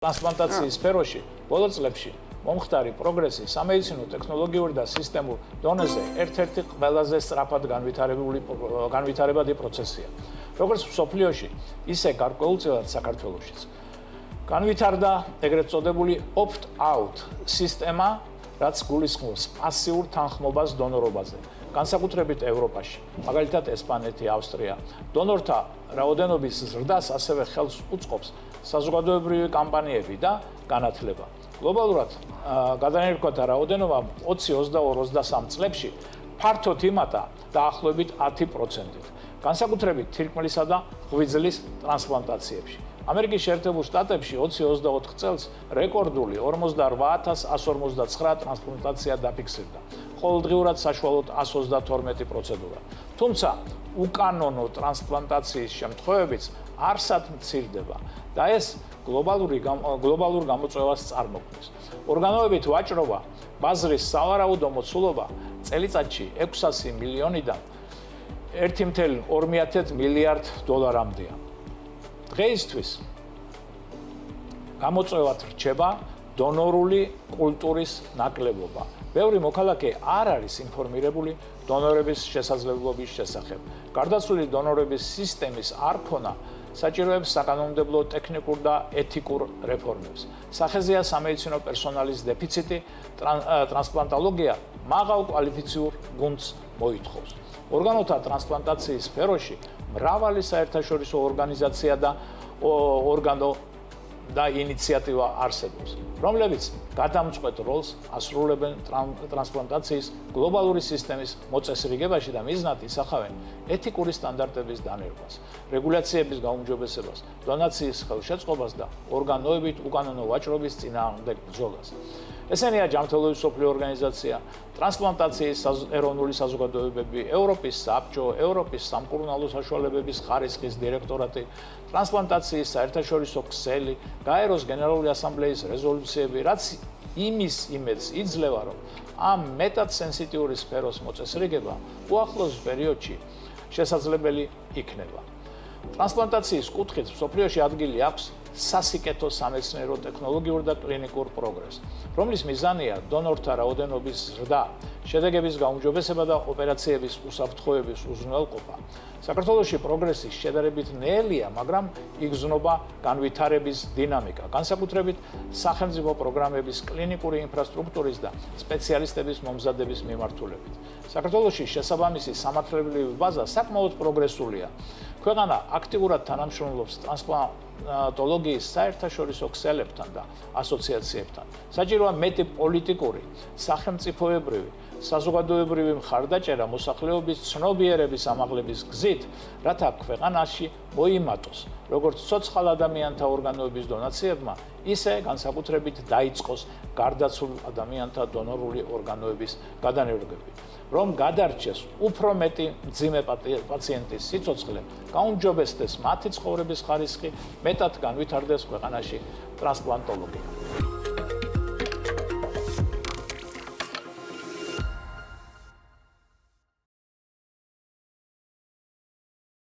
ტრანსპლანტაციის სფეროში ბოლო წლებში მომხდარი პროგრესი სამედიცინო ტექნოლოგიური და სისტემურ დონეზე ერთ-ერთი ყველაზე სწრაფად განვითარებადი პროცესია. როგორც მსოფლიოში, ისე გარკვეულწილად საქართველოშიც. განვითარდა ეგრეთ წოდებული opt-out სისტემა, რაც გულისხმობს პასიურ თანხმობას დონორობაზე. განსაკუთრებით ევროპაში, მაგალითად ესპანეთი, ავსტრია. დონორთა რაოდენობის ზრდას ასევე ხელს უწყობს საზოგადოებრივი კამპანიები და განათლება. გლობალურად გადანერგვათა რაოდენობა 20-22-23 წლებში ფართოდ იმატა დაახლოებით 10%-ით. განსაკუთრებით თირკმლისა და ღვიძლის ტრანსპლანტაციებში. ამერიკის შეერთებულ შტატებში 20-24 წელს რეკორდული 48159 ტრანსპლანტაცია დაფიქსირდა. ყოველდღიურად საშუალოდ 132 პროცედურა. თუმცა უკანონო ტრანსპლანტაციის შემთხვევებიც არსად მცირდება და ეს გლობალურ გამოწვევას წარმოქმნის. ორგანოებით ვაჭრობა, ბაზრის სავარაუდო მოცულობა წელიწადში 600 მილიონიდან 1,2 მილიარდ დოლარამდეა. დღეისთვის გამოწვევად რჩება დონორული კულტურის ნაკლებობა. ბევრი მოქალაქე არ არის ინფორმირებული დონორების შესაძლებლობის შესახებ. გარდაცვლილი დონორების სისტემის არქონა საჭიროებს საკანონმდებლო ტექნიკურ და ეთიკურ რეფორმებს. სახეზეა სამედიცინო პერსონალის დეფიციტი, ტრანსპლანტოლოგია მაღალ კვალიფიციურ გუნდს მოითხოვს. ორგანოთა ტრანსპლანტაციის სფეროში მრავალი საერთაშორისო ორგანიზაცია და ორგანო და ინიციატივა არსებობს, რომლებიც გადამწყვეტ როლს ასრულებენ ტრანსპლანტაციის გლობალური სისტემის მოწესრიგებაში და მიზნად ისახავენ ეთიკური სტანდარტების დანერგვას, რეგულაციების გაუმჯობესებას, დონაციის ხელშეწყობას და ორგანოებით უკანონო ვაჭრობის წინააღმდეგ ბრძოლას. ესენია ჯანმრთელობის მსოფლიო ორგანიზაცია, ტრანსპლანტაციის ეროვნული საზოგადოებები, ევროპის საბჭო, ევროპის სამკურნალო საშუალებების ხარისხის დირექტორატი, ტრანსპლანტაციის საერთაშორისო ქსელი, გაეროს გენერალური ასამბლეის რეზოლუციები, რაც იმის იმედს იძლევა, რომ ამ მეტად სენსიტიური სფეროს მოწესრიგება უახლოს პერიოდში შესაძლებელი იქნება. ტრანსპლანტაციის კუთხით მსოფლიოში ადგილი აქვს სასიკეთო სამეცნიერო ტექნოლოგიურ და კლინიკურ პროგრესს, რომლის მიზანია დონორთა რაოდენობის ზრდა, შედეგების გაუმჯობესება და ოპერაციების უსაფრთხოების უზრუნველყოფა. საქართველოში პროგრესი შედარებით ნელია, მაგრამ იგრძნობა განვითარების დინამიკა, განსაკუთრებით სახელმწიფო პროგრამების კლინიკური ინფრასტრუქტურის და სპეციალისტების მომზადების მიმართულებით. საქართველოში შესაბამისი სამართლებრივი ბაზა საკმაოდ პროგრესულია. ქვეყანა აქტიურად თანამშრომლობს ტრანსპლანტოლოგიის საერთაშორისო ქსელებთან და ასოციაციებთან. საჭიროა მეტი პოლიტიკური, სახელმწიფოებრივი, საზოგადოებრივი მხარდაჭერა მოსახლეობის ცნობიერების ამაღლების გზით, რათა ქვეყანაში მოიმატოს როგორც ცოცხალ ადამიანთა ორგანოების დონაციებმა, ისე განსაკუთრებით დაიწყოს გარდაცვლილ ადამიანთა დონორული ორგანოების გადანერგვები. რომ გადარჩეს უფრო მეტი მძიმე პაციენტის სიცოცხლე, გაუმჯობესდეს მათი ცხოვრების ხარისხი, მეტად განვითარდეს ქვეყანაში ტრანსპლანტოლოგია.